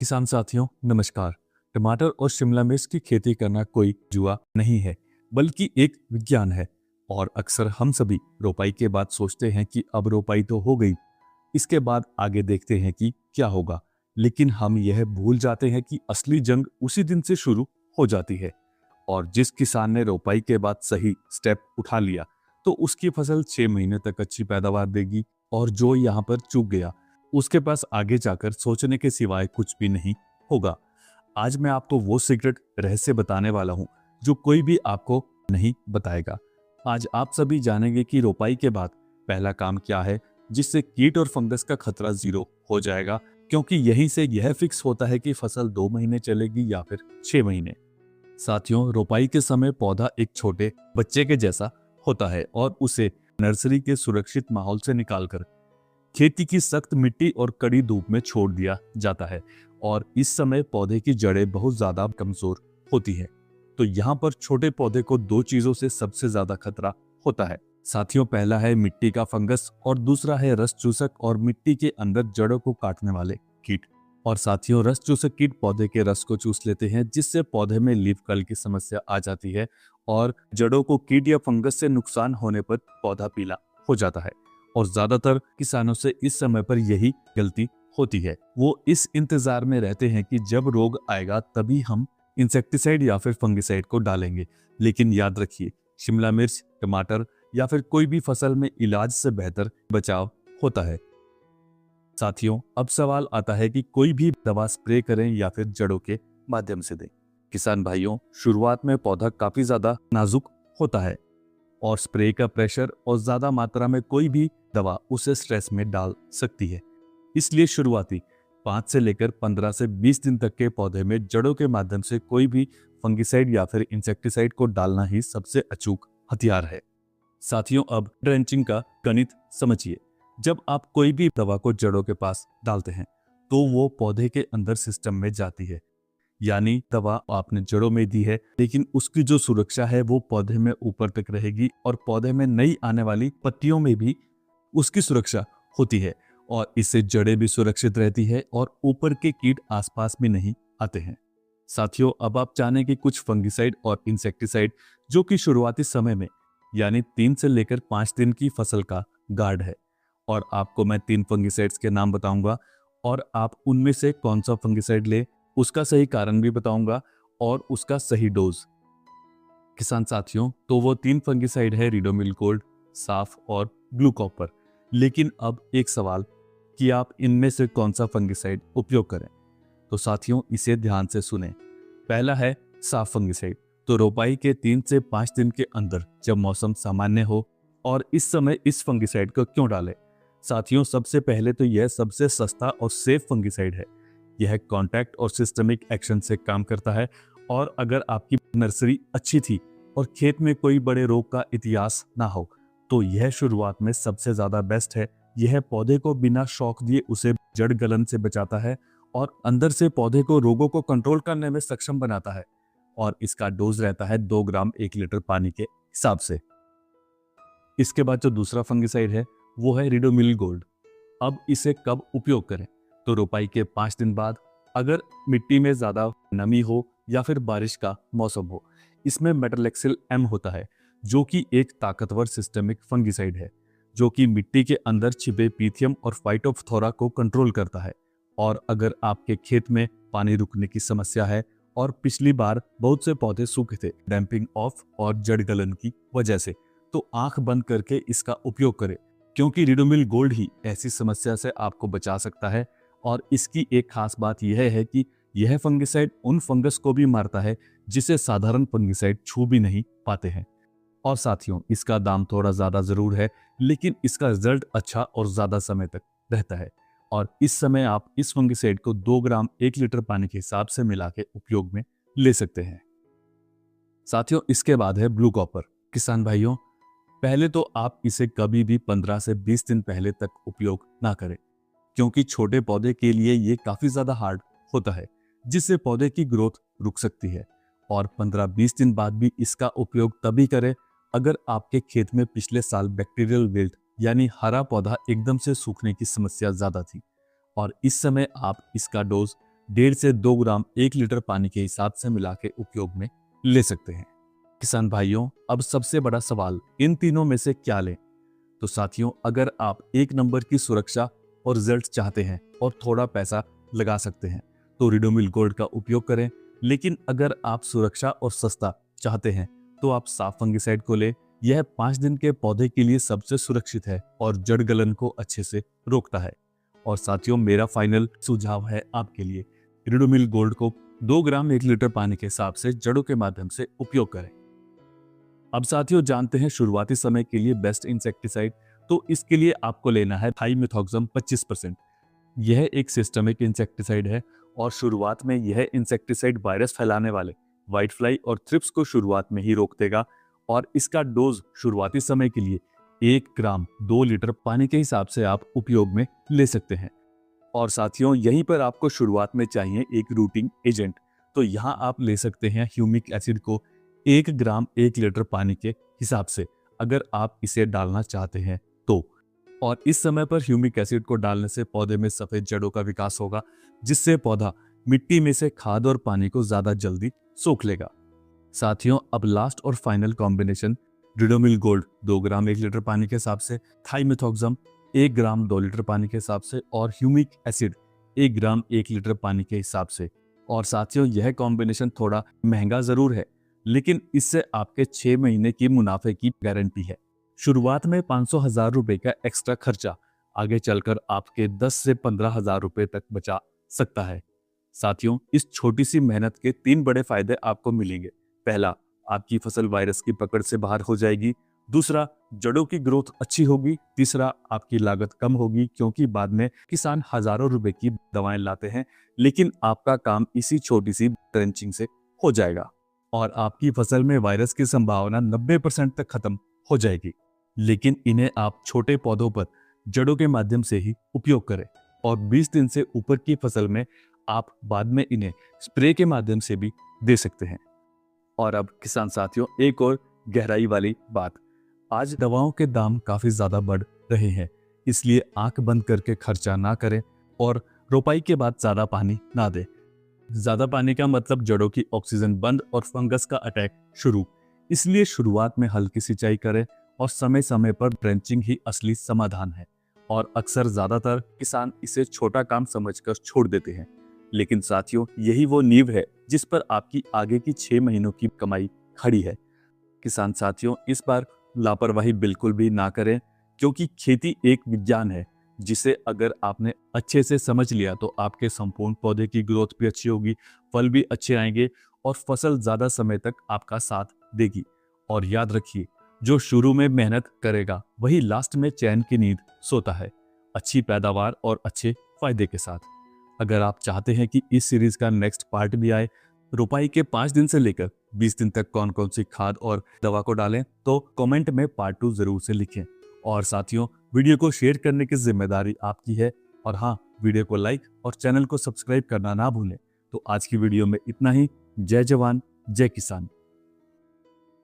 किसान साथियों नमस्कार। टमाटर और शिमला मिर्च की खेती करना कोई जुआ नहीं है, बल्कि एक विज्ञान है। और अक्सर हम सभी रोपाई के बाद सोचते हैं कि अब रोपाई तो हो गई, इसके बाद आगे देखते हैं कि क्या होगा। लेकिन हम यह भूल जाते हैं कि असली जंग उसी दिन से शुरू हो जाती है। और जिस किसान ने रोपाई के बाद सही स्टेप उठा लिया, तो उसकी फसल 6 महीने तक अच्छी पैदावार देगी। और जो यहाँ पर चूक गया, उसके पास आगे जाकर सोचने के सिवाय कुछ भी नहीं होगा। आज मैं आपको वो सीक्रेट रहस्य बताने वाला हूँ जो कोई भी आपको नहीं बताएगा। आज आप सभी जानेंगे कि रोपाई के बाद पहला काम क्या है, जिससे कीट और फंगस का खतरा जीरो हो जाएगा, क्योंकि यहीं से यह फिक्स होता है कि फसल 2 महीने चलेगी या फिर 6 महीने। साथियों, रोपाई के समय पौधा एक छोटे बच्चे के जैसा होता है और उसे नर्सरी के सुरक्षित माहौल से निकालकर खेती की सख्त मिट्टी और कड़ी धूप में छोड़ दिया जाता है। और इस समय पौधे की जड़ें बहुत ज्यादा कमजोर होती हैं। तो यहाँ पर छोटे पौधे को दो चीजों से सबसे ज्यादा खतरा होता है साथियों। पहला है मिट्टी का फंगस और दूसरा है रस चूसक और मिट्टी के अंदर जड़ों को काटने वाले कीट। और साथियों, रस चूसक कीट पौधे के रस को चूस लेते हैं, जिससे पौधे में लीफ कर्ल की समस्या आ जाती है और जड़ों को कीट या फंगस से नुकसान होने पर पौधा पीला हो जाता है। और ज्यादातर किसानों से इस समय पर यही गलती होती है। वो इस इंतजार में रहते हैं कि जब रोग आएगा तभी हम इंसेक्टिसाइड या फिर फंगिसाइड को डालेंगे। लेकिन याद रखिए, शिमला मिर्च, टमाटर या फिर कोई भी फसल में इलाज से बेहतर बचाव होता है। साथियों, अब सवाल आता है कि कोई भी दवा स्प्रे करें या फिर जड़ों के माध्यम से दें। किसान भाइयों, शुरुआत में पौधा काफी ज्यादा नाजुक होता है और स्प्रे का प्रेशर और ज्यादा मात्रा में कोई भी दवा उसे स्ट्रेस में डाल सकती है। इसलिए शुरुआती 5 से लेकर 15 से 20 दिन तक के पौधे में जड़ों के माध्यम से कोई भी फंगिसाइड या फिर इंसेक्टिसाइड को डालना ही सबसे अचूक हथियार है। साथियों, अब ड्रेंचिंग का गणित समझिए। जब आप कोई भी दवा को जड़ों के पास डालते हैं, तो वो पौधे के अंदर सिस्टम में जाती है। यानी दवा आपने जड़ों में दी है, लेकिन उसकी जो सुरक्षा है वो पौधे में ऊपर तक रहेगी और पौधे में नई आने वाली पत्तियों में भी उसकी सुरक्षा होती है। और इससे जड़ें भी सुरक्षित रहती है और ऊपर के कीट आसपास भी नहीं आते हैं। साथियों, अब आप जानें कि कुछ फंगिसाइड और इंसेक्टिसाइड जो कि शुरुआती समय में यानी 3 से लेकर 5 दिन की फसल का गार्ड है। और आपको मैं 3 फंगिसाइड्स के नाम बताऊंगा और आप उनमें से कौन सा फंगिसाइड ले, उसका सही कारण भी बताऊंगा और उसका सही डोज। किसान साथियों, तो वो 3 फंगिसाइड है रिडोमिल गोल्ड, साफ और ब्लू कॉपर। लेकिन अब एक सवाल कि आप इनमें से कौन सा फंगिसाइड उपयोग करें। तो साथियों, इसे ध्यान से सुने। पहला है साफ फंगिसाइड। तो रोपाई के 3 से 5 दिन के अंदर जब मौसम सामान्य हो, और इस समय इस फंगिसाइड को क्यों डालें। साथियों, सबसे पहले तो यह सबसे सस्ता और सेफ फंगिसाइड है। यह कॉन्टैक्ट और सिस्टमिक एक्शन से काम करता है। और अगर आपकी नर्सरी अच्छी थी और खेत में कोई बड़े रोग का इतिहास ना हो, तो यह शुरुआत में सबसे ज्यादा बेस्ट है। यह पौधे को बिना शॉक दिए उसे जड़ गलन से बचाता है और अंदर से पौधे को रोगों को कंट्रोल करने में सक्षम बनाता है। और इसका डोज रहता है 2 ग्राम 1 लीटर पानी के हिसाब से। इसके बाद जो दूसरा फंगिसाइड है वो है रिडोमिल गोल्ड। अब इसे कब उपयोग करें। तो रोपाई के 5 दिन बाद, अगर मिट्टी में ज्यादा नमी हो या फिर बारिश का मौसम हो। इसमें मेटालेक्सिल एम होता है, जो कि एक ताकतवर सिस्टमिक फंगिसाइड है, जो कि मिट्टी के अंदर छिपे पीथियम और फाइटोफथोरा को कंट्रोल करता है। और अगर आपके खेत में पानी रुकने की समस्या है और पिछली बार बहुत से पौधे सूखे थे डैम्पिंग ऑफ और जड़ गलन की वजह से, तो आंख बंद करके इसका उपयोग करें, क्योंकि रिडोमिल गोल्ड ही ऐसी समस्या से आपको बचा सकता है। और इसकी एक खास बात यह है कि यह फंगिसाइड उन फंगस को भी मारता है जिसे साधारण फंगिसाइड छू भी नहीं पाते हैं। और साथियों, इसका दाम थोड़ा ज्यादा जरूर है, लेकिन इसका रिजल्ट अच्छा और ज्यादा समय तक रहता है। और इस समय आप इस फंगिसाइड को 2 ग्राम 1 लीटर पानी के हिसाब से मिला के उपयोग में ले सकते हैं। साथियों, इसके बाद है ब्लू कॉपर। किसान भाइयों, पहले तो आप इसे कभी भी 15 से 20 दिन पहले तक उपयोग ना करें, क्योंकि छोटे पौधे के लिए ये काफी ज्यादा हार्ड होता है, जिससे पौधे की ग्रोथ रुक सकती है। और 15-20 दिन बाद भी इसका उपयोग तभी करें अगर आपके खेत में पिछले साल बैक्टीरियल विल्ट यानी हरा पौधा एकदम से सूखने की समस्या ज्यादा थी। और इस समय आप इसका डोज 1.5 से 2 ग्राम 1 लीटर पानी के हिसाब से मिला के उपयोग में ले सकते हैं। किसान भाइयों, अब सबसे बड़ा सवाल, इन तीनों में से क्या लें? तो साथियों, अगर आप 1 नंबर की सुरक्षा और रिजल्ट चाहते हैं और थोड़ा पैसा लगा सकते हैं तो रिडोमिल गोल्ड का उपयोग करें। लेकिन अगर आप सुरक्षा और सस्ता चाहते हैं तो आप साफ फंगिसाइड को ले। यह 5 दिन के पौधे के लिए सबसे सुरक्षित है और जड़ गलन को अच्छे से रोकता है। और साथियों, मेरा फाइनल सुझाव है आपके लिए, रिडोमिल गोल्ड को 2 ग्राम 1 लीटर पानी के हिसाब से जड़ों के माध्यम से उपयोग करें। अब साथियों, जानते हैं शुरुआती समय के लिए बेस्ट इंसेक्टिसाइड। तो इसके लिए आपको लेना है थाइमेथॉक्सम 25%। यह एक सिस्टमिक इंसेक्टिसाइड है और शुरुआत में यह इंसेक्टिसाइड वायरस फैलाने वाले व्हाइट फ्लाई और थ्रिप्स को शुरुआत में ही रोक देगा। और इसका डोज शुरुआती समय के लिए 1 ग्राम 2 लीटर पानी के हिसाब से आप उपयोग में ले सकते हैं। और साथियों, यहीं पर आपको शुरुआत में चाहिए एक रूटिंग एजेंट। तो यहाँ आप ले सकते हैं ह्यूमिक एसिड को 1 ग्राम 1 लीटर पानी के हिसाब से, अगर आप इसे डालना चाहते हैं तो। और इस समय पर ह्यूमिक एसिड को डालने से पौधे में सफेद जड़ों का विकास होगा, जिससे पौधा मिट्टी में से खाद और पानी को ज्यादा जल्दी सोख लेगा। साथियों, अब लास्ट और फाइनल कॉम्बिनेशन, रिडोमिल गोल्ड 2 ग्राम 1 लीटर पानी के हिसाब से, थाइमेथॉक्सम 1 ग्राम 2 लीटर पानी के हिसाब से और ह्यूमिक एसिड 1 ग्राम 1 लीटर पानी के हिसाब से। और साथियों, यह कॉम्बिनेशन थोड़ा महंगा जरूर है, लेकिन इससे आपके 6 महीने की मुनाफे की गारंटी है। शुरुआत में 500,000 रुपए का एक्स्ट्रा खर्चा आगे चलकर आपके 10 से 15,000 रुपए तक बचा सकता है। साथियों, इस छोटी सी मेहनत के 3 बड़े फायदे आपको मिलेंगे। पहला, आपकी फसल वायरस की पकड़ से बाहर हो जाएगी। दूसरा, जड़ों की ग्रोथ अच्छी होगी। तीसरा, आपकी लागत कम होगी, क्योंकि बाद में किसान हजारों रुपए की दवाएं लाते हैं, लेकिन आपका काम इसी छोटी सी ट्रेंचिंग से हो जाएगा और आपकी फसल में वायरस की संभावना 90% तक खत्म हो जाएगी। लेकिन इन्हें आप छोटे पौधों पर जड़ों के माध्यम से ही उपयोग करें और 20 दिन से ऊपर की फसल में आप बाद में इन्हें स्प्रे के माध्यम से भी दे सकते हैं। और अब किसान साथियों, एक और गहराई वाली बात, आज दवाओं के दाम काफी ज्यादा बढ़ रहे हैं, इसलिए आंख बंद करके खर्चा ना करें और रोपाई के बाद ज्यादा पानी ना दें। ज्यादा पानी का मतलब जड़ों की ऑक्सीजन बंद और फंगस का अटैक शुरू। इसलिए शुरुआत में हल्की सिंचाई करें और समय समय पर ड्रेंचिंग ही असली समाधान है। और अक्सर ज्यादातर किसान इसे छोटा काम समझकर छोड़ देते हैं, लेकिन साथियों, यही वो नींव है जिस पर आपकी आगे की 6 महीनों की कमाई खड़ी है। किसान साथियों, इस बार लापरवाही बिल्कुल भी ना करें, क्योंकि खेती एक विज्ञान है जिसे अगर आपने अच्छे से समझ लिया तो आपके संपूर्ण पौधे की ग्रोथ भी अच्छी होगी, फल भी अच्छे आएंगे और फसल ज्यादा समय तक आपका साथ देगी। और याद रखिए, जो शुरू में मेहनत करेगा वही लास्ट में चैन की नींद सोता है, अच्छी पैदावार और अच्छे फायदे के साथ। अगर आप चाहते हैं कि इस सीरीज का नेक्स्ट पार्ट भी आए, रोपाई के 5 दिन से लेकर 20 दिन तक कौन कौन सी खाद और दवा को डालें, तो कमेंट में पार्ट 2 जरूर से लिखें। और साथियों, वीडियो को शेयर करने की जिम्मेदारी आपकी है। और हाँ, वीडियो को लाइक और चैनल को सब्सक्राइब करना ना भूलें। तो आज की वीडियो में इतना ही। जय जवान, जय किसान।